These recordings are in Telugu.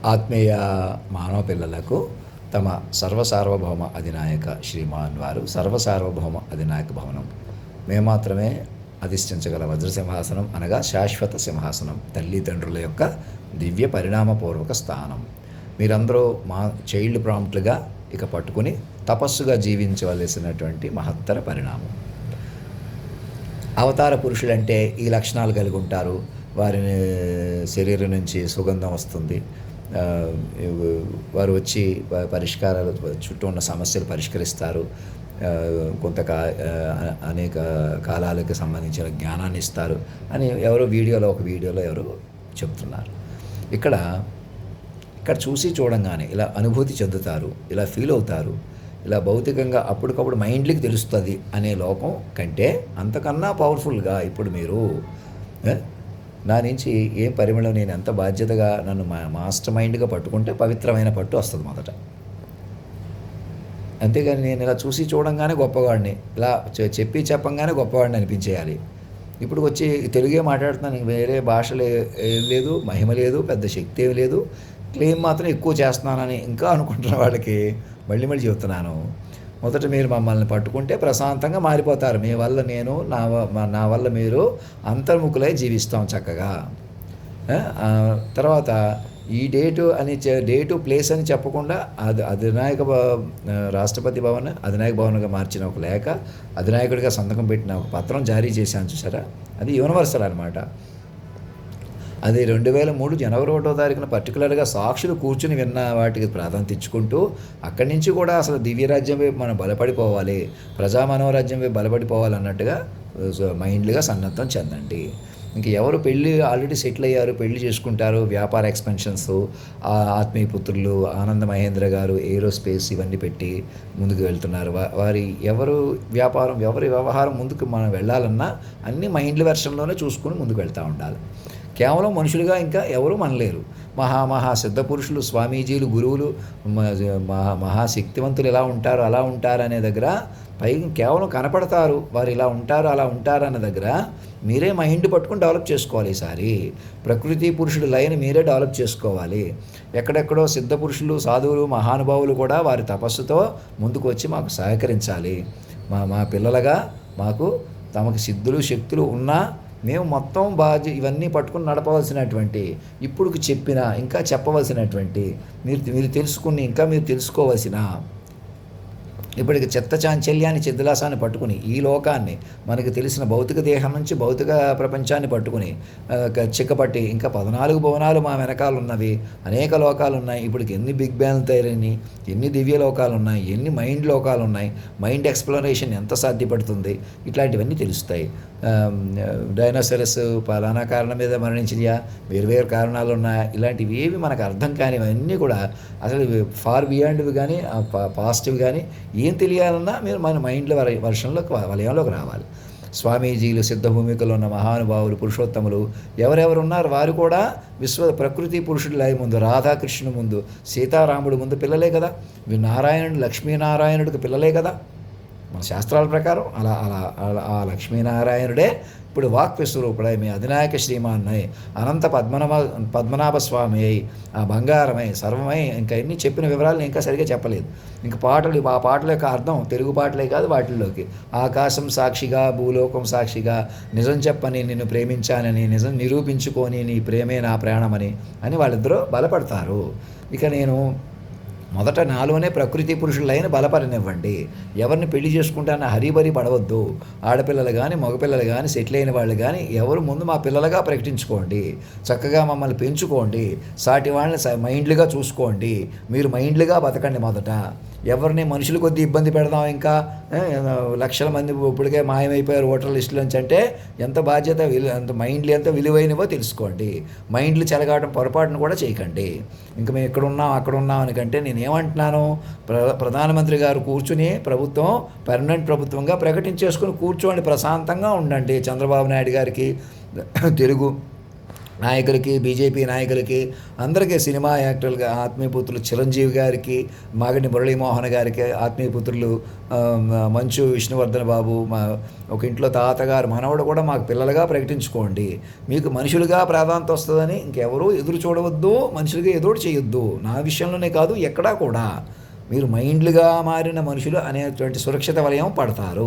ఆత్మీయ మానవ పిల్లలకు తమ సర్వసార్వభౌమ అధినాయక శ్రీమాన్ వారు సర్వసార్వభౌమ అధినాయక భవనం మేము మాత్రమే అధిష్ఠించగల వజ్రసింహాసనం అనగా శాశ్వత సింహాసనం తల్లిదండ్రుల యొక్క దివ్య పరిణామపూర్వక స్థానం. మీరందరూ మా చైల్డ్ ప్రాంప్ట్లుగా ఇక పట్టుకుని తపస్సుగా జీవించవలసినటువంటి మహత్తర పరిణామం. అవతార పురుషులంటే ఈ లక్షణాలు కలిగి ఉంటారు. వారి శరీరం నుంచి సుగంధం వస్తుంది. వారు వచ్చి పరిష్కారాలు, చుట్టూ ఉన్న సమస్యలు పరిష్కరిస్తారు. అనేక కాలాలకు సంబంధించిన జ్ఞానాన్ని ఇస్తారు అని ఎవరో ఒక వీడియోలో ఎవరో చెప్తున్నారు. ఇక్కడ చూసి చూడంగానే ఇలా అనుభూతి చెందుతారు, ఇలా ఫీల్ అవుతారు. ఇలా భౌతికంగా అప్పటికప్పుడు మైండ్కి తెలుస్తుంది అనే లోకం కంటే అంతకన్నా పవర్ఫుల్గా ఇప్పుడు మీరు నా నుంచి ఏం పరిమళం, నేను ఎంత బాధ్యతగా నన్ను మాస్టర్ మైండ్గా పట్టుకుంటే పవిత్రమైన పట్టు వస్తుంది మొదట. అంతేగాని నేను ఇలా చూసి చూడంగానే గొప్పవాడిని, ఇలా చెప్పంగానే గొప్పవాడిని అనిపించేయాలి. ఇప్పుడు వచ్చి తెలుగే మాట్లాడుతున్నాను, వేరే భాషలు ఏం లేదు, మహిమ లేదు, పెద్ద శక్తి ఏం లేదు, క్లెయిమ్ మాత్రం ఎక్కువ చేస్తున్నానని ఇంకా అనుకుంటున్న వాళ్ళకి మళ్ళీ చెబుతున్నాను. మొదట మీరు మమ్మల్ని పట్టుకుంటే ప్రశాంతంగా మారిపోతారు. మీ వల్ల నేను, నా వల్ల మీరు అంతర్ముఖులై జీవిస్తాం చక్కగా. తర్వాత ఈ డేటు ప్లేస్ అని చెప్పకుండా రాష్ట్రపతి భవన్ అధినాయక భవన్గా మార్చిన ఒక లేఖ, అధినాయకుడిగా సంతకం పెట్టిన ఒక పత్రం జారీ చేశాను చూసారా, అది యూనివర్సల్ అనమాట. అది 2003 జనవరి 1వ తారీఖున పర్టికులర్గా సాక్షులు కూర్చుని విన్న వాటికి ప్రాధాన్యత ఇచ్చుకుంటూ అక్కడి నుంచి కూడా అసలు దివ్యరాజ్యం వైపు మనం బలపడిపోవాలి, ప్రజా మనోరాజ్యం వైపు బలపడిపోవాలన్నట్టుగా మైండ్లుగా సన్నద్ధం చెందండి. ఇంక ఎవరు పెళ్ళి ఆల్రెడీ సెటిల్ అయ్యారు, పెళ్లి చేసుకుంటారు, వ్యాపార ఎక్స్పెన్షన్స్, ఆత్మీయ పుత్రులు ఆనంద మహేంద్ర గారు ఏరోస్పేస్ ఇవన్నీ పెట్టి ముందుకు వెళ్తున్నారు. ఎవరి వ్యవహారం ముందుకు మనం వెళ్ళాలన్నా అన్ని మైండ్ల వెర్షన్లోనే చూసుకుని ముందుకు వెళ్తూ ఉండాలి. కేవలం మనుషులుగా ఇంకా ఎవరు మనలేరు. మహా సిద్ధపురుషులు, స్వామీజీలు, గురువులు, మహాశక్తివంతులు ఎలా ఉంటారు అలా ఉంటారు అనే దగ్గర పైకి కేవలం కనపడతారు, వారు ఇలా ఉంటారు అలా ఉంటారు అనే దగ్గర మీరే మైండ్ పట్టుకుని డెవలప్ చేసుకోవాలి. ఈసారి ప్రకృతి పురుషుడు లైన్ మీరే డెవలప్ చేసుకోవాలి. ఎక్కడెక్కడో సిద్ధపురుషులు, సాధువులు, మహానుభావులు కూడా వారి తపస్సుతో ముందుకు వచ్చి మాకు సహకరించాలి. మా పిల్లలుగా మాకు తమకు సిద్ధులు శక్తులు ఉన్నా మేము మొత్తం ఇవన్నీ పట్టుకుని నడపవలసినటువంటి, ఇప్పుడు చెప్పిన ఇంకా చెప్పవలసినటువంటి, మీరు తెలుసుకుని ఇంకా మీరు తెలుసుకోవలసిన, ఇప్పటికి చెత్త చాంచల్యాన్ని చిద్దులాసాన్ని పట్టుకుని ఈ లోకాన్ని మనకు తెలిసిన భౌతిక దేహం నుంచి భౌతిక ప్రపంచాన్ని పట్టుకుని చిక్కపట్టి ఇంకా 14 భువనాలు మా వెనకాల ఉన్నవి, అనేక లోకాలు ఉన్నాయి. ఇప్పటికి ఎన్ని బిగ్ బ్యాంగ్ తయారైనాయి, ఎన్ని దివ్య లోకాలు ఉన్నాయి, ఎన్ని మైండ్ లోకాలు ఉన్నాయి, మైండ్ ఎక్స్ప్లోరేషన్ ఎంత సాధ్యపడుతుంది, ఇట్లాంటివన్నీ తెలుస్తాయి. డైనోసరస్ పలానా కారణం మీద మరణించినయా, వేరు కారణాలు ఉన్నాయా, ఇలాంటివి ఏవి మనకు అర్థం కానివన్నీ కూడా అసలు ఫార్ బియాండ్వి కానీ పాజిటివ్ కానీ ఏం తెలియాలన్నా మీరు మన మైండ్లో వలయంలోకి రావాలి. స్వామీజీలు, సిద్ధభూమికలో ఉన్న మహానుభావులు, పురుషోత్తములు ఎవరెవరు ఉన్నారు వారు కూడా ప్రకృతి పురుషుడి ముందు, రాధాకృష్ణుని ముందు, సీతారాముడు ముందు పిల్లలే కదా. నారాయణుడు, లక్ష్మీనారాయణుడికి పిల్లలే కదా మన శాస్త్రాల ప్రకారం. ఆ లక్ష్మీనారాయణుడే ఇప్పుడు వాక్ విశ్వరూపుడై మీ అధినాయక శ్రీమాన్నై అనంత పద్మనాభ స్వామి అయి ఆ బంగారమై సర్వమై ఇంకా ఎన్ని చెప్పిన వివరాలను ఇంకా సరిగ్గా చెప్పలేదు. ఇంకా ఆ పాటల యొక్క అర్థం తెలుగు పాటలే కాదు, వాటిల్లోకి ఆకాశం సాక్షిగా, భూలోకం సాక్షిగా, నిజం చెప్పని నిన్ను ప్రేమించానని, నిజం నిరూపించుకొని నీ ప్రేమే నా ప్రాణమని అని వాళ్ళిద్దరూ బలపడతారు. ఇక నేను మొదట నాలోనే ప్రకృతి పురుషులైన బలపరనివ్వండి. ఎవరిని పెళ్లి చేసుకుంటానని హరిబరి పడవద్దు. ఆడపిల్లలు కానీ మగపిల్లలు కానీ సెటిల్ అయిన వాళ్ళు కానీ ఎవరు ముందు మా పిల్లలుగా ప్రకటించుకోండి. చక్కగా మమ్మల్ని పెంచుకోండి. సాటి వాళ్ళని మైండ్లుగా చూసుకోండి. మీరు మైండ్లుగా బతకండి. మొదట ఎవరిని మనుషులు కొద్ది ఇబ్బంది పెడదాం, ఇంకా లక్షల మంది ఇప్పటికే మాయమైపోయారు ఓటర్ లిస్టులోంచి అంటే ఎంత బాధ్యత, అంత మైండ్లు ఎంత విలువైనవో తెలుసుకోండి. మైండ్లు చెలగాటం పొరపాటును కూడా చేయకండి. ఇంకా మేము అక్కడ ఉన్నాం అని కంటే నేనేమంటున్నాను, ప్రధానమంత్రి గారు కూర్చుని ప్రభుత్వం పర్మనెంట్ ప్రభుత్వంగా ప్రకటించేసుకుని కూర్చోండి, ప్రశాంతంగా ఉండండి. చంద్రబాబు నాయుడు గారికి తెలుగు నాయకులకి, బీజేపీ నాయకులకి, అందరికీ, సినిమా యాక్టర్లుగా ఆత్మీయపుత్రులు చిరంజీవి గారికి, మాగంటి మురళీమోహన్ గారికి ఆత్మీయపుత్రులు, మంచు విష్ణువర్ధన్ బాబు, ఒక ఇంట్లో తాతగారు మనవడు కూడా మాకు పిల్లలుగా ప్రకటించుకోండి. మీకు మనుషులుగా ప్రాధాన్యత వస్తుందని ఇంకెవరూ ఎదురు చూడవద్దు, మనుషులుగా ఎదురు చేయొద్దు. నా విషయంలోనే కాదు, ఎక్కడా కూడా మీరు మైండ్లుగా మారిన మనుషులు అనేటువంటి సురక్షిత వలయం పడతారు.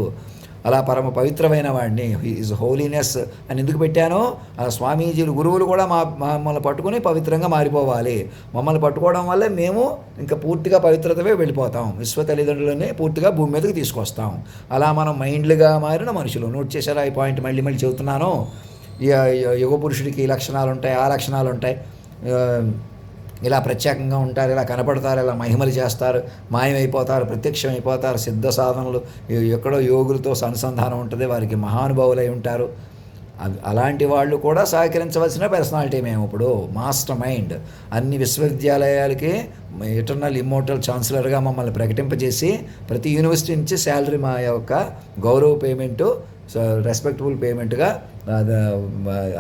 అలా పరమ పవిత్రమైన వాడిని, ఈజ్ హోలీనెస్ అని ఎందుకు పెట్టానో, ఆ స్వామీజీలు, గురువులు కూడా మమ్మల్ని పట్టుకుని పవిత్రంగా మారిపోవాలి. మమ్మల్ని పట్టుకోవడం వల్లే మేము ఇంకా పూర్తిగా పవిత్రతవే వెళ్ళిపోతాం. విశ్వ తల్లిదండ్రులనే పూర్తిగా భూమి మీదకి తీసుకొస్తాం. అలా మనం మైండ్లుగా మారిన మనుషులు. నోట్ చేశారా ఈ పాయింట్? మళ్ళీ మళ్ళీ చెబుతున్నాను. యుగ పురుషుడికి ఈ లక్షణాలు ఉంటాయి, ఆ లక్షణాలు ఉంటాయి. ఇలా ప్రత్యేకంగా ఉంటారు, ఇలా కనపడతారు, ఇలా మహిమలు చేస్తారు, మాయమైపోతారు, ప్రత్యక్షమైపోతారు. సిద్ధ సాధనలు, ఎక్కడో యోగులతో అనుసంధానం ఉంటుంది, వారికి మహానుభావులై ఉంటారు. అలాంటి వాళ్ళు కూడా సహకరించవలసిన పర్సనాలిటీ మేము ఇప్పుడు. మాస్టర్ మైండ్ అన్ని విశ్వవిద్యాలయాలకి ఎటర్నల్ ఇమ్మోర్టల్ ఛాన్సలర్గా మమ్మల్ని ప్రకటింపజేసి ప్రతి యూనివర్సిటీ నుంచి శాలరీ మా యొక్క గౌరవ పేమెంటు, రెస్పెక్టబుల్ పేమెంట్గా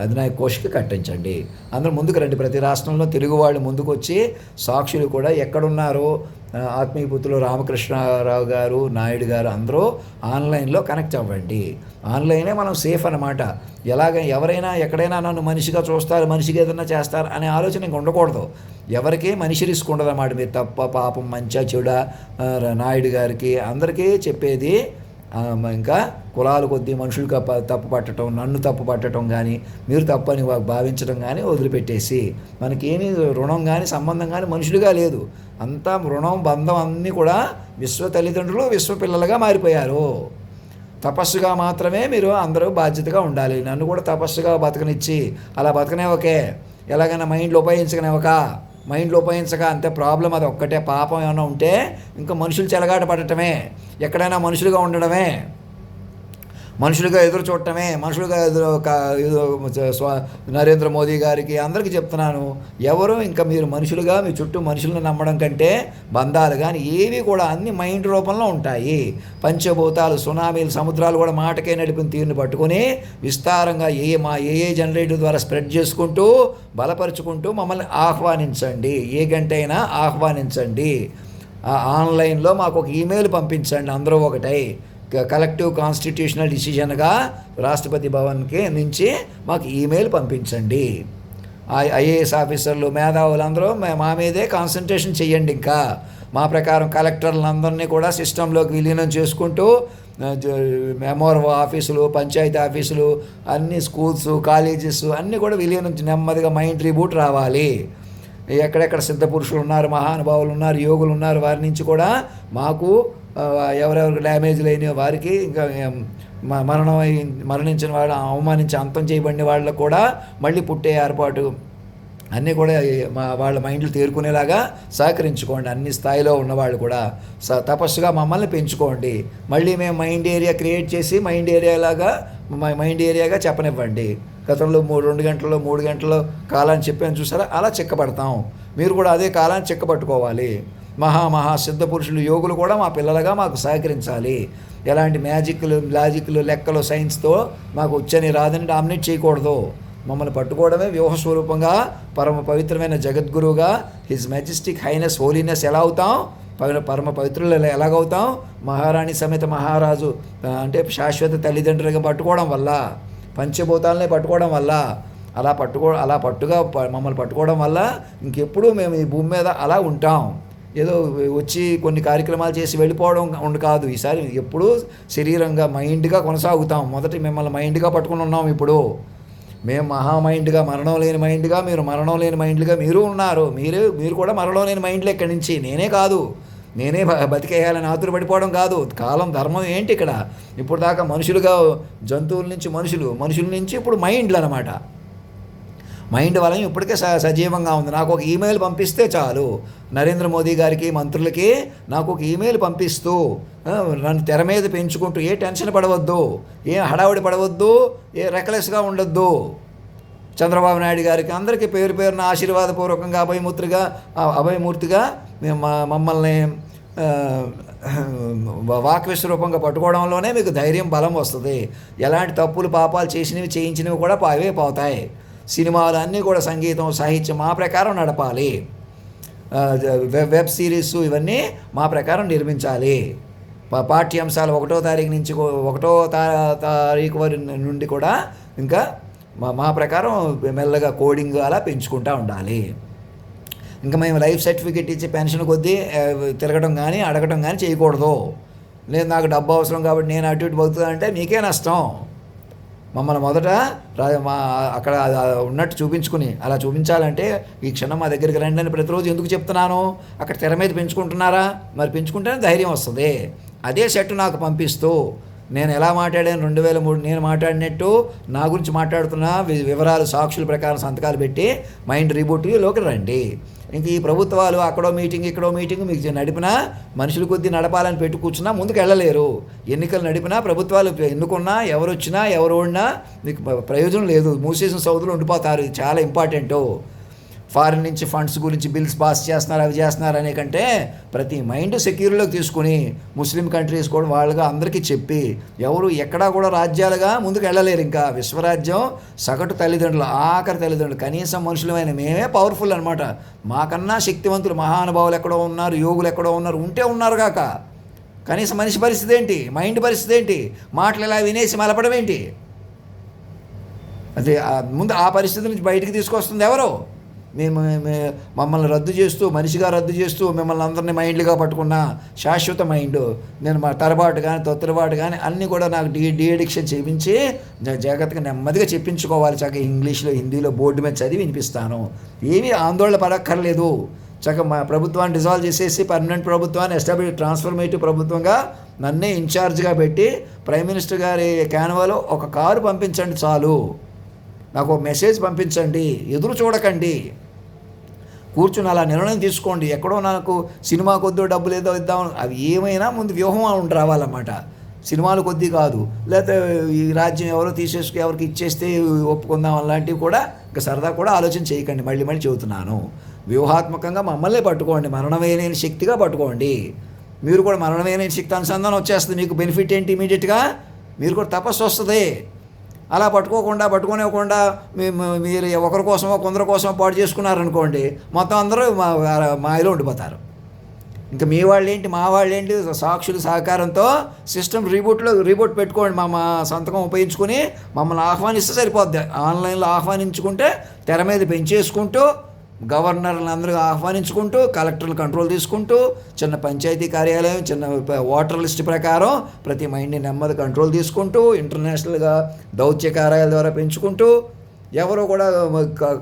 అధినాయక కోష్కి కట్టించండి. అందరూ ముందుకు రండి. ప్రతి రాష్ట్రంలో తెలుగు వాళ్ళు ముందుకు వచ్చి, సాక్షులు కూడా ఎక్కడున్నారో, ఆత్మీయపుత్రులు రామకృష్ణారావు గారు, నాయుడు గారు అందరూ ఆన్లైన్లో కనెక్ట్ అవ్వండి. ఆన్లైనే మనం సేఫ్ అన్నమాట. ఎవరైనా ఎక్కడైనా నన్ను మనిషిగా చూస్తారు, మనిషిగా ఏదైనా చేస్తారు అనే ఆలోచన ఇంక ఉండకూడదు. ఎవరికి మనిషి రిస్క్ ఉండదు అన్నమాట. మీరు తప్ప పాపం మంచా చెడా, నాయుడు గారికి అందరికీ చెప్పేది, ఇంకా కులాల కొద్దీ మనుషులు తప్పు పట్టడం, నన్ను తప్పు పట్టడం కానీ, మీరు తప్పని భావించడం కానీ వదిలిపెట్టేసి, మనకేమీ రుణం కానీ సంబంధం కానీ మనుషులుగా లేదు. అంతా రుణం, బంధం అన్నీ కూడా విశ్వ తల్లిదండ్రులు, విశ్వ పిల్లలుగా మారిపోయారు. తపస్సుగా మాత్రమే మీరు అందరూ బాధ్యతగా ఉండాలి. నన్ను కూడా తపస్సుగా బతకనిచ్చి అలా బతకనేవకే, ఎలాగైనా మైండ్లో ఉపయోగించక అంతే. ప్రాబ్లం అది ఒక్కటే. పాపం ఏమైనా ఉంటే ఇంకా మనుషులు చెలగాట పడటమే, ఎక్కడైనా మనుషులుగా ఉండడమే, మనుషులుగా ఎదురు చూడటమే, మనుషులుగా నరేంద్ర మోదీ గారికి అందరికీ చెప్తున్నాను, ఎవరు ఇంకా మీరు మనుషులుగా మీ చుట్టూ మనుషులను నమ్మడం కంటే బంధాలు కానీ ఏవి కూడా అన్ని మైండ్ రూపంలో ఉంటాయి. పంచభూతాలు, సునామీలు, సముద్రాలు కూడా మాటకే నడిపిన తీరుని పట్టుకొని విస్తారంగా ఏ జనరేటర్ ద్వారా స్ప్రెడ్ చేసుకుంటూ బలపరుచుకుంటూ మమ్మల్ని ఆహ్వానించండి. ఏ గంటైనా ఆహ్వానించండి. ఆన్లైన్లో మాకు ఒక ఈమెయిల్ పంపించండి. అందరూ ఒకటై కలెక్టివ్ కాన్స్టిట్యూషనల్ డిసిజన్గా రాష్ట్రపతి భవన్కి నుంచి మాకు ఈమెయిల్ పంపించండి. ఐఏఎస్ ఆఫీసర్లు, మేధావులు అందరూ మా మీదే కాన్సన్ట్రేషన్ చేయండి. ఇంకా మా ప్రకారం కలెక్టర్లందరినీ కూడా సిస్టంలోకి విలీనం చేసుకుంటూ, ఎంఆర్ఓ ఆఫీసులు, పంచాయతీ ఆఫీసులు, అన్ని స్కూల్స్, కాలేజెస్ అన్నీ కూడా విలీనం, నెమ్మదిగా మైండ్ రీబూట్ రావాలి. ఎక్కడెక్కడ సిద్ధ పురుషులు ఉన్నారు, మహానుభావులు ఉన్నారు, యోగులు ఉన్నారు, వారి నుంచి కూడా మాకు ఎవరెవరికి డ్యామేజ్ లేని వారికి, ఇంకా మరణించిన వాళ్ళు, అవమానించి అంతం చేయబడిన వాళ్ళకు కూడా మళ్ళీ పుట్టే ఏర్పాటు అన్నీ కూడా వాళ్ళ మైండ్లు తేరుకునేలాగా సహకరించుకోండి. అన్ని స్థాయిలో ఉన్నవాళ్ళు కూడా తపస్సుగా మమ్మల్ని పెంచుకోండి. మళ్ళీ మేము మైండ్ ఏరియా క్రియేట్ చేసి మైండ్ ఏరియాగా చెప్పనివ్వండి. గతంలో 2 గంటల్లో 3 గంటల్లో కాలాన్ని చెప్పాను చూసారా, అలా చిక్కపడతాం. మీరు కూడా అదే కాలాన్ని చిక్కపట్టుకోవాలి. మహా సిద్ధ పురుషులు, యోగులు కూడా మా పిల్లలుగా మాకు సహకరించాలి. ఎలాంటి లాజిక్లు, లెక్కలు, సైన్స్తో మాకు వచ్చని రాదని డామినేట్ చేయకూడదు. మమ్మల్ని పట్టుకోవడమే వ్యూహ స్వరూపంగా, పరమ పవిత్రమైన జగద్గురువుగా, హిజ్ మెజెస్టిక్ హైనెస్, హోలీనెస్ ఎలా అవుతాం, పరమ పవిత్రులు ఎలాగవుతాం, మహారాణి సమేత మహారాజు అంటే శాశ్వత తల్లిదండ్రులుగా పట్టుకోవడం వల్ల, పంచభూతాలనే పట్టుకోవడం వల్ల, అలా పట్టుగా మమ్మల్ని పట్టుకోవడం వల్ల ఇంకెప్పుడు మేము ఈ భూమి మీద అలా ఉంటాం. ఏదో వచ్చి కొన్ని కార్యక్రమాలు చేసి వెళ్ళిపోవడం కాదు. ఈసారి ఎప్పుడూ శరీరంగా, మైండ్గా కొనసాగుతాం. మొదటి మిమ్మల్ని మైండ్గా పట్టుకుని ఉన్నాం. ఇప్పుడు మేము మహామైండ్గా, మరణం లేని మైండ్గా, మీరు మరణం లేని మైండ్గా మీరు ఉన్నారు. మీరు కూడా మరణం లేని మైండ్లో ఇక్కడి నుంచి. నేనే బతికేయాలని ఆతురపడిపోవడం కాదు. కాలం ధర్మం ఏంటి ఇక్కడ? ఇప్పుడు దాకా మనుషులుగా, జంతువుల నుంచి మనుషుల నుంచి ఇప్పుడు మైండ్లు అన్నమాట. మైండ్ వలన ఇప్పటికే సజీవంగా ఉంది. నాకు ఒక ఈమెయిల్ పంపిస్తే చాలు. నరేంద్ర మోదీ గారికి, మంత్రులకి నాకు ఒక ఈమెయిల్ పంపిస్తూ నన్ను తెర మీద పెంచుకుంటూ, ఏ టెన్షన్ పడవద్దు, ఏ హడావుడి పడవద్దు, ఏ రెక్లెస్గా ఉండొద్దు. చంద్రబాబు నాయుడు గారికి అందరికీ పేరున ఆశీర్వాదపూర్వకంగా అభయమూర్తిగా మమ్మల్ని వాక్విశ్వరూపంగా పట్టుకోవడంలోనే మీకు ధైర్యం, బలం వస్తుంది. ఎలాంటి తప్పులు, పాపాలు చేసినవి, చేయించినవి కూడా అవే పోతాయి. సినిమాలు అన్నీ కూడా సంగీతం, సాహిత్యం మా ప్రకారం నడపాలి. వెబ్ సిరీస్ ఇవన్నీ మా ప్రకారం నిర్మించాలి. పాఠ్యాంశాలు 1వ తారీఖు నుంచి 1వ తారీఖు నుండి కూడా ఇంకా మా ప్రకారం మెల్లగా కోడింగ్ అలా పెంచుకుంటూ ఉండాలి. ఇంకా మేము లైఫ్ సర్టిఫికేట్ ఇచ్చి పెన్షన్ కొద్దీ తిరగడం కానీ అడగడం కానీ చేయకూడదు. లేదు నాకు డబ్బు అవసరం కాబట్టి నేను అటు ఇటు బతుకుతానంటే మీకే నష్టం. మమ్మల్ని మొదట అక్కడ ఉన్నట్టు చూపించుకుని, అలా చూపించాలంటే ఈ క్షణం మా దగ్గరికి రండి అని ప్రతిరోజు ఎందుకు చెప్తున్నాను? అక్కడ తెర మీద పెంచుకుంటున్నారా? మరి పెంచుకుంటేనే ధైర్యం వస్తుంది. అదే సెట్ నాకు పంపిస్తూ నేను ఎలా మాట్లాడాను 2003 నేను మాట్లాడినట్టు నా గురించి మాట్లాడుతున్న వివరాలు సాక్షుల ప్రకారం సంతకాలు పెట్టి మైండ్ రీబూట్లోకి రండి. ఇంక ఈ ప్రభుత్వాలు అక్కడో మీటింగ్ ఇక్కడో మీటింగ్ మీకు నడిపినా మనుషుల కొద్దీ నడపాలని పెట్టి కూర్చున్నా ముందుకు వెళ్ళలేరు. ఎన్నికలు నడిపినా ప్రభుత్వాలు ఎన్నుకున్నా ఎవరు వచ్చినా ఎవరు ఓడినా మీకు ప్రయోజనం లేదు. మూసేసిన సౌదులు ఉండిపోతారు. ఇది చాలా ఇంపార్టెంటు. ఫారిన్ నుంచి ఫండ్స్ గురించి బిల్స్ పాస్ చేస్తున్నారు, అవి చేస్తున్నారు అనే కంటే ప్రతి మైండ్ సెక్యూరిటీలోకి తీసుకుని ముస్లిం కంట్రీస్ కూడా వాళ్ళుగా అందరికీ చెప్పి ఎవరు ఎక్కడా కూడా రాజ్యాలుగా ముందుకు వెళ్ళలేరు. ఇంకా విశ్వరాజ్యం సగటు తల్లిదండ్రులు, ఆఖరి తల్లిదండ్రులు, కనీసం మనుషులమైన మేమే పవర్ఫుల్ అనమాట. మాకన్నా శక్తివంతులు మహానుభావులు ఎక్కడో ఉన్నారు, యోగులు ఎక్కడో ఉన్నారు, ఉంటే ఉన్నారు కాక కనీసం మనిషి పరిస్థితి ఏంటి? మైండ్ పరిస్థితి ఏంటి? మాటలు ఇలా వినేసి మలపడం ఏంటి? అదే ముందు ఆ పరిస్థితి నుంచి బయటికి తీసుకొస్తుంది ఎవరు? మమ్మల్ని రద్దు చేస్తూ, మనిషిగా రద్దు చేస్తూ మిమ్మల్ని అందరినీ మైండ్లుగా పట్టుకున్న శాశ్వత మైండ్. నేను మా తరబాటు కానీ తొత్తరబాటు కానీ అన్నీ కూడా నాకు డీఎడిక్షన్ చేయించి జాగ్రత్తగా నెమ్మదిగా చెప్పించుకోవాలి. చక్కగా ఇంగ్లీష్లో, హిందీలో బోర్డు మీద చదివి వినిపిస్తాను. ఏమీ ఆందోళన పడక్కర్లేదు. చక్కగా మా ప్రభుత్వాన్ని డిజాల్వ్ చేసేసి పర్మనెంట్ ప్రభుత్వాన్ని ఎస్టాబ్లిష్ ట్రాన్స్ఫర్మేటివ్ ప్రభుత్వంగా నన్నే ఇన్ఛార్జ్గా పెట్టి ప్రైమ్ మినిస్టర్ గారి క్యాన్వాలో ఒక కారు పంపించండి చాలు. నాకు ఒక మెసేజ్ పంపించండి, ఎదురు చూడకండి. కూర్చుని అలా నిర్ణయం తీసుకోండి. ఎక్కడో నాకు సినిమా కొద్దో డబ్బులు ఏదో ఇద్దాం, అవి ఏమైనా ముందు వ్యూహం ఉండి రావాలన్నమాట. సినిమాలు కొద్దీ కాదు, లేకపోతే ఈ రాజ్యం ఎవరో తీసేసుకు ఎవరికి ఇచ్చేస్తే ఒప్పుకుందాం అలాంటివి కూడా ఇంకా సరదా కూడా ఆలోచన చేయకండి. మళ్ళీ చెబుతున్నాను, వ్యూహాత్మకంగా మమ్మల్ని పట్టుకోండి, మరణమైన శక్తిగా పట్టుకోండి. మీరు కూడా మరణమైన శక్తి అనుసంధానం వచ్చేస్తుంది. మీకు బెనిఫిట్ ఏంటి? ఇమీడియట్గా మీరు కూడా తపస్సు వస్తుంది. అలా పట్టుకోనివ్వకుండా మీరు ఒకరి కోసమో కొందరి కోసమో పాటు చేసుకున్నారనుకోండి, మొత్తం అందరూ మాయలో ఉండిపోతారు. ఇంకా మీ వాళ్ళు ఏంటి, మా వాళ్ళు ఏంటి, సాక్షుల సహకారంతో సిస్టమ్ రీబూట్ పెట్టుకోండి. మా సంతకం ఉపయోగించుకొని మమ్మల్ని ఆహ్వానిస్తే సరిపోద్ది. ఆన్లైన్లో ఆహ్వానించుకుంటే తెర మీద పెంచేసుకుంటూ గవర్నర్లను అందరూ ఆహ్వానించుకుంటూ, కలెక్టర్లు కంట్రోల్ తీసుకుంటూ, చిన్న పంచాయతీ కార్యాలయం, చిన్న ఓటర్ లిస్ట్ ప్రకారం ప్రతి మైండ్ని నెమ్మది కంట్రోల్ తీసుకుంటూ, ఇంటర్నేషనల్గా దౌత్య కార్యాలయాల ద్వారా పెంచుకుంటూ, ఎవరు కూడా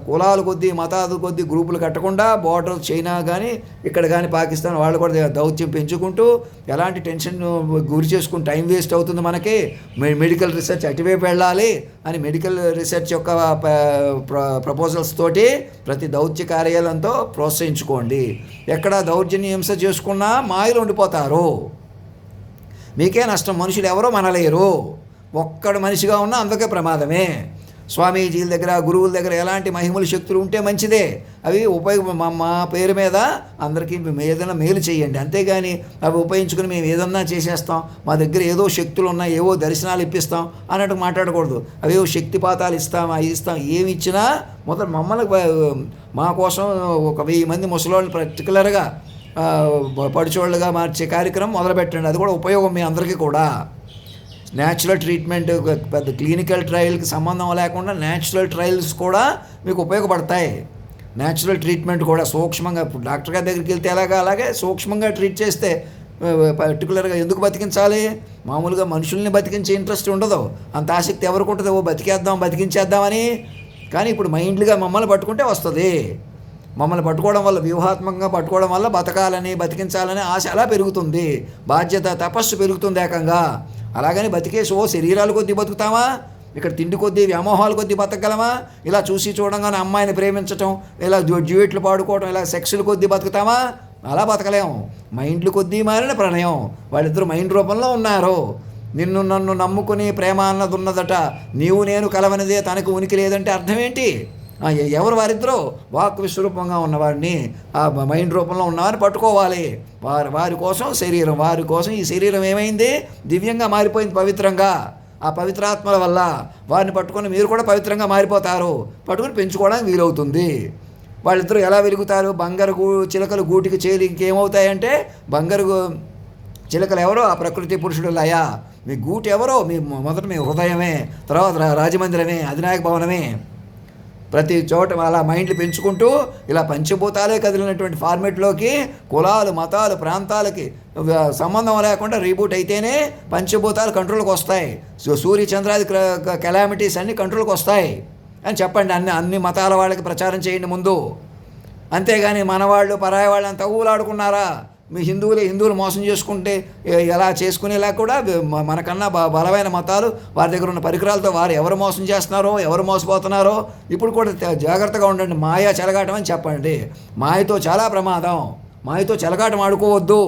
కులాల కొద్దీ మతాల కొద్దీ గ్రూపులు కట్టకుండా, బోర్డర్ చైనా కానీ ఇక్కడ కానీ పాకిస్తాన్ వాళ్ళు కూడా దౌత్యం పెంచుకుంటూ, ఎలాంటి టెన్షన్ గురి చేసుకుని టైం వేస్ట్ అవుతుంది మనకి, మెడికల్ రీసెర్చ్ అటువైపు వెళ్ళాలి అని మెడికల్ రీసెర్చ్ యొక్క ప్రపోజల్స్ తోటి ప్రతి దౌత్య కార్యాలయంతో ప్రోత్సహించుకోండి. ఎక్కడ దౌర్జన్య హింస చేసుకున్నా మాయలు ఉండిపోతారు. మీకే నష్టం. మనుషులు ఎవరో మనలేరు. ఒక్కడు మనిషిగా ఉన్నా అందుకే ప్రమాదమే. స్వామీజీల దగ్గర, గురువుల దగ్గర ఎలాంటి మహిమల శక్తులు ఉంటే మంచిదే. అవి మా పేరు మీద అందరికీ ఏదైనా మేలు చేయండి. అంతేగాని అవి ఉపయోగించుకుని మేము ఏదన్నా చేసేస్తాం, మా దగ్గర ఏదో శక్తులు ఉన్నాయి, ఏవో దర్శనాలు ఇప్పిస్తాం అన్నట్టు మాట్లాడకూడదు. అవేవో శక్తిపాతాలు ఇస్తాం, అవి ఇస్తాం, ఏమి ఇచ్చినా మొదలు మమ్మల్ని మా కోసం 1000 మంది ముసలోళ్ళని పర్టికులర్గా పడిచోళ్ళుగా మార్చే కార్యక్రమం మొదలుపెట్టండి. అది కూడా ఉపయోగం మీ అందరికీ కూడా. న్యాచురల్ ట్రీట్మెంట్, పెద్ద క్లినికల్ ట్రయల్కి సంబంధం లేకుండా న్యాచురల్ ట్రయల్స్ కూడా మీకు ఉపయోగపడతాయి. న్యాచురల్ ట్రీట్మెంట్ కూడా సూక్ష్మంగా, ఇప్పుడు డాక్టర్ గారి దగ్గరికి వెళ్తే అలాగే సూక్ష్మంగా ట్రీట్ చేస్తే పర్టికులర్గా ఎందుకు బతికించాలి? మామూలుగా మనుషుల్ని బతికించే ఇంట్రెస్ట్ ఉండదు, అంత ఆసక్తి ఎవరికి ఉంటుంది? బతికించేద్దామని. కానీ ఇప్పుడు మైండ్లుగా మమ్మల్ని పట్టుకుంటే వస్తుంది. మమ్మల్ని పట్టుకోవడం వల్ల, వ్యూహాత్మకంగా పట్టుకోవడం వల్ల బతకాలని, బతికించాలని ఆశ అలా పెరుగుతుంది. బాధ్యత, తపస్సు పెరుగుతుంది ఏకంగా. అలాగని బతికేసి శరీరాలు కొద్దీ బతుకుతామా? ఇక్కడ తిండి కొద్దీ, వ్యామోహాల కొద్దీ బతకగలమా? ఇలా చూసి చూడంగానే అమ్మాయిని ప్రేమించటం, ఇలా డ్యూయెట్లు పాడుకోవడం, ఇలా సెక్సుల కొద్దీ బతుకుతామా? అలా బతకలేము. మైండ్లు కొద్దీ మారిన ప్రణయం. వాళ్ళిద్దరూ మైండ్ రూపంలో ఉన్నారు. నన్ను నమ్ముకుని ప్రేమ అన్నది ఉన్నదట, నీవు నేను కలవనిదే తనకు ఉనికి లేదంటే అర్థం ఏంటి? ఎవరు వారిద్దరూ? వాక్ విశ్వరూపంగా ఉన్నవాడిని, ఆ మైండ్ రూపంలో ఉన్నవారిని పట్టుకోవాలి. వారి కోసం శరీరం, వారి కోసం ఈ శరీరం ఏమైంది? దివ్యంగా మారిపోయింది, పవిత్రంగా. ఆ పవిత్రాత్మల వల్ల వారిని పట్టుకొని మీరు కూడా పవిత్రంగా మారిపోతారు. పట్టుకొని పెంచుకోవడానికి వీలవుతుంది. వాళ్ళిద్దరూ ఎలా వెలుగుతారు? బంగారు చిలకలు గూటికి చేరి ఇంకేమవుతాయంటే, బంగారు చిలకలు ఎవరో ఆ ప్రకృతి పురుషుడు లయ. మీ గూటి ఎవరో మొదట మీ హృదయమే, తర్వాత రాజమందిరమే, అధినాయక భవనమే. ప్రతి చోట అలా మైండ్లు పెంచుకుంటూ ఇలా పంచభూతాలే కదిలినటువంటి ఫార్మేట్లోకి కులాలు, మతాలు, ప్రాంతాలకి సంబంధం లేకుండా రీబూట్ అయితేనే పంచభూతాలు కంట్రోల్కి వస్తాయి. సూర్య చంద్రాది కెలామిటీస్ అన్నీ కంట్రోల్కి వస్తాయి అని చెప్పండి. అన్ని మతాల వాళ్ళకి ప్రచారం చేయండి ముందు. అంతేగాని మనవాళ్ళు పరాయి వాళ్ళు అంత ఊలాడుకున్నారా? మీ హిందువులు మోసం చేసుకుంటే ఎలా చేసుకునేలా కూడా మనకన్నా బలమైన మతాలు వారి దగ్గర ఉన్న పరికరాలతో వారు ఎవరు మోసం చేస్తున్నారో, ఎవరు మోసపోతున్నారో ఇప్పుడు కూడా జాగ్రత్తగా ఉండండి. మాయా చెలగాటం అని చెప్పండి. మాయతో చాలా ప్రమాదం. మాయతో చెలగాటం ఆడుకోవద్దు.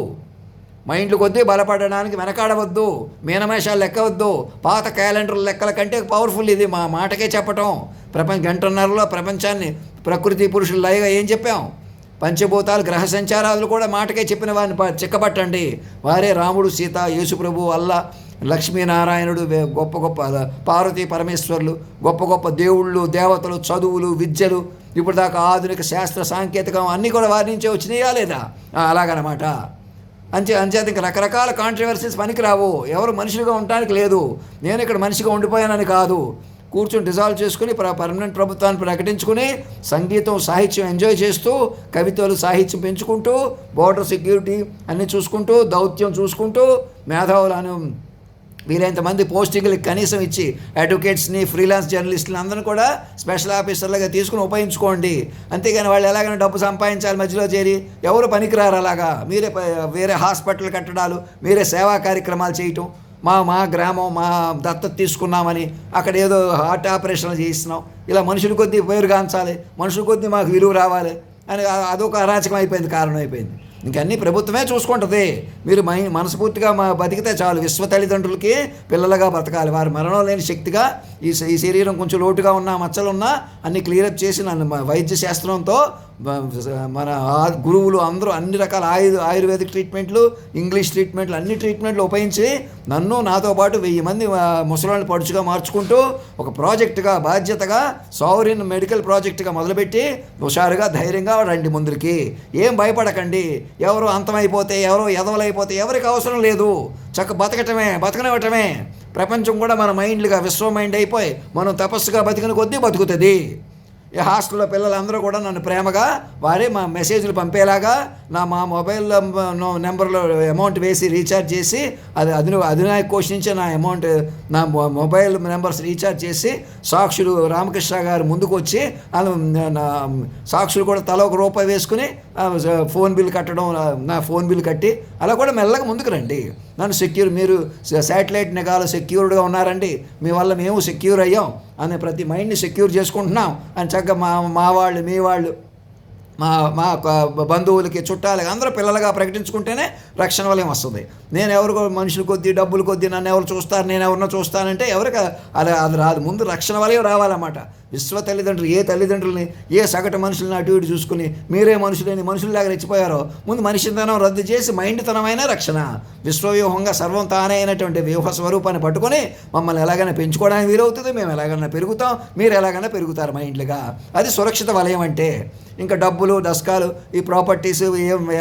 మైండ్లు కొద్దీ బలపడడానికి వెనకాడవద్దు. మీనమేషాలు లెక్కవద్దు. పాత క్యాలెండర్ లెక్కల కంటే పవర్ఫుల్ ఇది. మా మాటకే చెప్పటం. గంటన్నరలో ప్రపంచాన్ని ప్రకృతి పురుషులు లయగా ఏం చెప్పాం? పంచభూతాలు, గ్రహ సంచారాలు కూడా మాటకే చెప్పిన వారిని చిక్కబట్టండి. వారే రాముడు, సీత, యేసుప్రభు, అల్లా, లక్ష్మీనారాయణుడు, గొప్ప గొప్ప పార్వతీ పరమేశ్వరులు, గొప్ప గొప్ప దేవుళ్ళు, దేవతలు, చదువులు, విద్యలు, ఇప్పుడు దాకా ఆధునిక శాస్త్ర సాంకేతికం అన్నీ కూడా వారి నుంచే వచ్చినాయా లేదా? అలాగనమాట. అంచేత ఇంకా రకరకాల కాంట్రవర్సీస్ పనికిరావు. ఎవరు మనుషులుగా ఉండటానికి లేదు. నేను ఇక్కడ మనిషిగా ఉండిపోయానని కాదు. కూర్చొని డిజాల్వ్ చేసుకుని పర్మనెంట్ ప్రభుత్వాన్ని ప్రకటించుకుని సంగీతం, సాహిత్యం ఎంజాయ్ చేస్తూ, కవితలు, సాహిత్యం పెంచుకుంటూ, బోర్డర్ సెక్యూరిటీ అన్నీ చూసుకుంటూ, దౌత్యం చూసుకుంటూ, మేధావులను వీలైనంత మంది పోస్టింగ్లకి కనీసం ఇచ్చి అడ్వకేట్స్ని, ఫ్రీలాన్స్ జర్నలిస్టులు అందరినీ కూడా స్పెషల్ ఆఫీసర్లుగా తీసుకుని ఉపయోగించుకోండి. అంతేగాని వాళ్ళు ఎలాగైనా డబ్బు సంపాదించాలి మధ్యలో చేరి ఎవరు పనికిరారు. అలాగా మీరే వేరే హాస్పిటల్ కట్టడాలు, మీరే సేవా కార్యక్రమాలు చేయటం, మా గ్రామం మా దత్తత తీసుకున్నామని అక్కడ ఏదో హార్ట్ ఆపరేషన్లు చేయిస్తున్నాం, ఇలా మనుషుల కొద్దీ పేరుగాంచాలి, మనుషుల కొద్దీ మాకు విలువ రావాలి అని అదొక అరాచకం అయిపోయింది, కారణం అయిపోయింది. ఇంకన్నీ ప్రభుత్వమే చూసుకుంటుంది. మీరు మనస్ఫూర్తిగా బతికితే చాలు. విశ్వ తల్లిదండ్రులకి పిల్లలుగా బతకాలి. వారు మరణం లేని శక్తిగా ఈ శరీరం కొంచెం లోటుగా ఉన్నా, మచ్చలున్నా అన్నీ క్లియరప్ చేసి నన్ను వైద్య శాస్త్రంతో మన గురువులు అందరూ అన్ని రకాల ఆయుర్వేదిక్ ట్రీట్మెంట్లు, ఇంగ్లీష్ ట్రీట్మెంట్లు, అన్ని ట్రీట్మెంట్లు ఉపయోగించి నన్ను నాతో పాటు 1000 మంది ముసలాళ్ళని పడుచుగా మార్చుకుంటూ ఒక ప్రాజెక్టుగా, బాధ్యతగా, సావరిన్ మెడికల్ ప్రాజెక్టుగా మొదలుపెట్టి హుషారుగా ధైర్యంగా రండి ముందుకి. ఏం భయపడకండి. ఎవరు అంతమైపోతే, ఎవరో ఎదవలైపోతే ఎవరికి అవసరం లేదు. బతకనివ్వటమే. ప్రపంచం కూడా మన మైండ్లుగా విశ్వ మైండ్ అయిపోయి మనం తపస్సుగా బతికిన కొద్దీ బతుకుతుంది. ఈ హాస్టల్లో పిల్లలందరూ కూడా నన్ను ప్రేమగా వారే మా మెసేజ్లు పంపేలాగా మా మొబైల్ నెంబర్లో అమౌంట్ వేసి రీఛార్జ్ చేసి అధినాయక కోష్ నుంచి నా మొబైల్ నెంబర్స్ రీఛార్జ్ చేసి సాక్షులు రామకృష్ణ గారు ముందుకు వచ్చి సాక్షులు కూడా తల ₹1 వేసుకుని ఫోన్ బిల్ కట్టడం, నా ఫోన్ బిల్ కట్టి అలా కూడా మెల్లగా ముందుకు రండి. నన్ను మీరు శాటిలైట్ నిఘాలో సెక్యూర్డ్గా ఉన్నారండి, మీ వల్ల మేము సెక్యూర్ అయ్యాం అనే ప్రతి మైండ్ని సెక్యూర్ చేసుకుంటున్నాం అని చక్కగా మా వాళ్ళు, మీ వాళ్ళు, మా బంధువులకి, చుట్టాలకి అందరూ పిల్లలుగా ప్రకటించుకుంటేనే రక్షణ వలయం వస్తుంది. నేను ఎవరికో మనుషుల కొద్దీ, డబ్బుల కొద్దీ నన్ను ఎవరు చూస్తారు, నేను ఎవరినో చూస్తానంటే ఎవరికి అది రాదు. ముందు రక్షణ వలయం రావాలన్నమాట. విశ్వ తల్లిదండ్రులు ఏ తల్లిదండ్రులని, ఏ సగటు మనుషులని అటు ఇటు చూసుకుని మీరే మనుషులని మనుషుల్లాగా రెచ్చిపోయారో ముందు మనిషితనం రద్దు చేసి మైండ్తనమైన రక్షణ, విశ్వవ్యూహంగా సర్వం తానే అయినటువంటి వ్యూహ స్వరూపాన్ని పట్టుకొని మమ్మల్ని ఎలాగైనా పెంచుకోవడానికి వీలవుతుంది. మేము ఎలాగైనా పెరుగుతాం, మీరు ఎలాగైనా పెరుగుతారు మైండ్లుగా. అది సురక్షిత వలయం అంటే. ఇంకా డబ్బులు, దస్కాలు, ఈ ప్రాపర్టీస్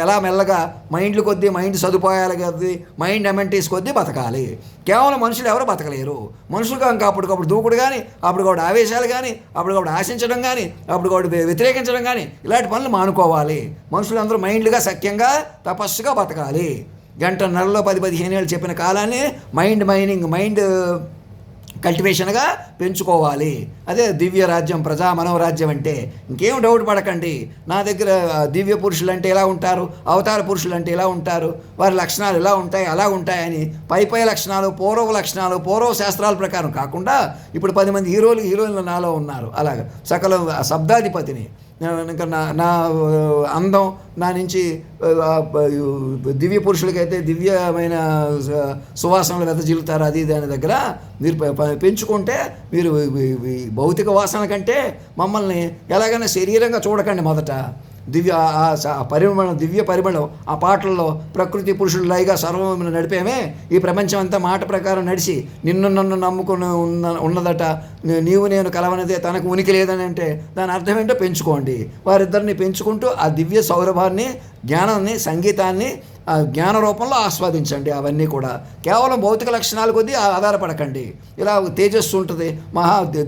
ఎలా మెల్లగా మైండ్లు కొద్దీ, మైండ్ సదుపాయాలు కొద్దీ, మైండ్ అమెంటీస్ కొద్దీ బతకాలి. కేవలం మనుషులు ఎవరు బతకలేరు. మనుషులుగా ఇంకా అప్పటికప్పుడు దూకుడు కానీ, అప్పటికప్పుడు ఆవేశాలు కానీ, అప్పటికప్పుడు ఆశించడం కానీ, అప్పటికప్పుడు వ్యతిరేకించడం కానీ ఇలాంటి పనులు మానుకోవాలి. మనుషులందరూ మైండ్లుగా సఖ్యంగా తపస్సుగా బతకాలి. 1.5 10-15 ఏళ్ళు చెప్పిన కాలాన్ని మైండ్ కల్టివేషన్గా పెంచుకోవాలి. అదే దివ్య రాజ్యం, ప్రజా మనోరాజ్యం అంటే. ఇంకేం డౌట్ పడకండి. నా దగ్గర దివ్య పురుషులు అంటే ఎలా ఉంటారు, అవతార పురుషులు అంటే ఎలా ఉంటారు, వారి లక్షణాలు ఎలా ఉంటాయి, అలా ఉంటాయని పై లక్షణాలు, పూర్వ శాస్త్రాల ప్రకారం కాకుండా ఇప్పుడు 10 మంది హీరోయిన్లు నాలో ఉన్నారు. అలాగా సకల శబ్దాధిపతిని. ఇంకా నా అందం నా నుంచి దివ్య పురుషులకైతే దివ్యమైన సువాసనలు వెదజిల్లుతారు. అది దాని దగ్గర మీరు పెంచుకుంటే మీరు భౌతిక వాసన కంటే మమ్మల్ని ఎలాగైనా శరీరంగా చూడకండి. మొదట పరిమళం, దివ్య పరిమళం ఆ పాటల్లో ప్రకృతి పురుషుడు లయగా సర్వమును నడిపేమే ఈ ప్రపంచం అంతా మాట ప్రకారం నడిచి నిన్ను నన్ను నమ్ముకుని ఉన్నదట. నీవు నేను కలవనిదే తనకు ఉనికి లేదని అంటే దాని అర్థం ఏంటో పెంచుకోండి. వారిద్దరిని పెంచుకుంటూ ఆ దివ్య సౌరభాన్ని, జ్ఞానాన్ని, సంగీతాన్ని జ్ఞాన రూపంలో ఆస్వాదించండి. అవన్నీ కూడా కేవలం భౌతిక లక్షణాల కొద్దీ ఆధారపడకండి. ఇలా తేజస్సు ఉంటుంది,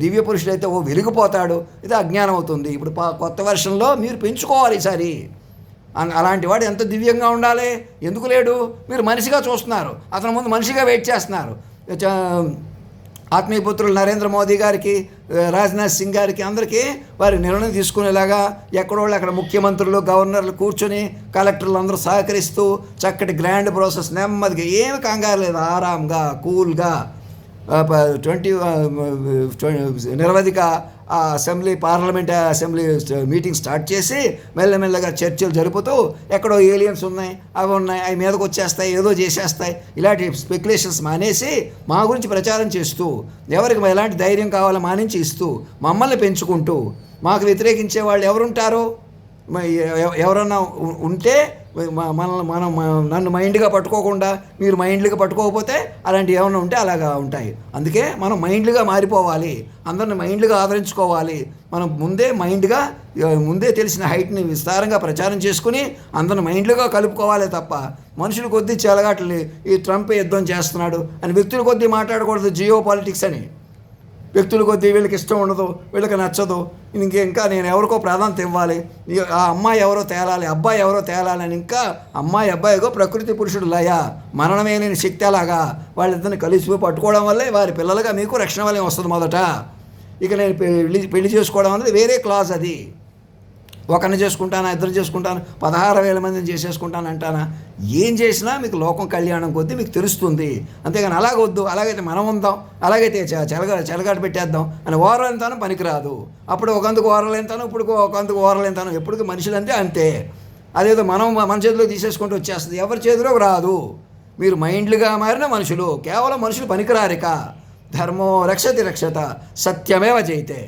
దివ్య పురుషుడైతే వెలిగిపోతాడు, ఇది అజ్ఞానం అవుతుంది. ఇప్పుడు కొత్త వర్షంలో మీరు పెంచుకోవాలి ఈసారి. అలాంటి వాడు ఎంత దివ్యంగా ఉండాలి, ఎందుకు లేడు? మీరు మనిషిగా చూస్తున్నారు, అతని ముందు మనిషిగా వెయిట్ చేస్తున్నారు. ఆత్మీయపుత్రులు నరేంద్ర మోదీ గారికి, రాజ్నాథ్ సింగ్ గారికి, అందరికీ వారి నిర్ణయం తీసుకునేలాగా ఎక్కడోళ్ళు అక్కడ ముఖ్యమంత్రులు, గవర్నర్లు కూర్చొని, కలెక్టర్లు అందరూ సహకరిస్తూ చక్కటి గ్రాండ్ ప్రాసెస్ నెమ్మదిగా, ఏమి కంగారు లేదు, ఆరాంగా కూల్గా నిరవధిక పార్లమెంట్ అసెంబ్లీ మీటింగ్ స్టార్ట్ చేసి మెల్లమెల్లగా చర్చలు జరుపుతూ ఎక్కడో ఏలియన్స్ ఉన్నాయి, అవి ఉన్నాయి, అవి మీదకి వచ్చేస్తాయి, ఏదో చేసేస్తాయి, ఇలాంటి స్పెక్యులేషన్స్ మానేసి మా గురించి ప్రచారం చేస్తూ, ఎవరికి ఎలాంటి ధైర్యం కావాలో మానించి ఇస్తూ, మమ్మల్ని పెంచుకుంటూ, మాకు వ్యతిరేకించే వాళ్ళు ఎవరుంటారు? ఎవరన్నా ఉంటే మనం నన్ను మైండ్గా పట్టుకోకుండా మీరు మైండ్లుగా పట్టుకోకపోతే అలాంటివి ఏమైనా ఉంటే అలాగా ఉంటాయి. అందుకే మనం మైండ్లుగా మారిపోవాలి, అందరిని మైండ్లుగా ఆదరించుకోవాలి. మనం ముందే తెలిసిన హైట్ని విస్తారంగా ప్రచారం చేసుకుని అందరిని మైండ్లుగా కలుపుకోవాలి తప్ప మనుషుల కొద్దీ చెలగాటలు ఈ ట్రంప్ యుద్ధం చేస్తున్నాడు అని వ్యక్తుల కొద్దీ మాట్లాడకూడదు. జియో పాలిటిక్స్ అని వ్యక్తుల కొద్దీ వీళ్ళకి ఇష్టం ఉండదు, వీళ్ళకి నచ్చదు, ఇంకా నేను ఎవరికో ప్రాధాన్యత ఇవ్వాలి, ఆ అమ్మాయి ఎవరో తేలాలి, అబ్బాయి ఎవరో తేలాలి అని, ఇంకా అమ్మాయి అబ్బాయిగో ప్రకృతి పురుషుడు లయ, మరణమే లేని శక్తి అలాగా వాళ్ళిద్దరిని కలిసిపోయి పట్టుకోవడం వల్లే వారి పిల్లలుగా మీకు రక్షణ వలయం వస్తుంది మొదట. ఇక నేను పెళ్లి చేసుకోవడం అనేది వేరే క్లాజ్. అది ఒకరిని చేసుకుంటానా, ఇద్దరు చేసుకుంటాను, 16,000 మందిని చేసేసుకుంటాను అంటానా? ఏం చేసినా మీకు లోకం కళ్యాణం కొద్దీ మీకు తెలుస్తుంది. అంతేగాని అలాగొద్దు, అలాగైతే మనం ఉందాం, అలాగైతే చెలగాట పెట్టేద్దాం అని ఓరలేంతాను పనికిరాదు. అప్పుడు ఒకందుకు ఓరలేంతాను, ఇప్పుడు ఒకందుకు ఓరలేంతాను, ఎప్పటికీ మనుషులంటే అంతే. అదేదో మన చేతిలో తీసేసుకుంటూ వచ్చేస్తుంది, ఎవరి చేతిలోకి రాదు. మీరు మైండ్లుగా మారిన మనుషులు, కేవలం మనుషులు పనికిరారిక. ధర్మో రక్షతి రక్షత, సత్యమేవ జయితే.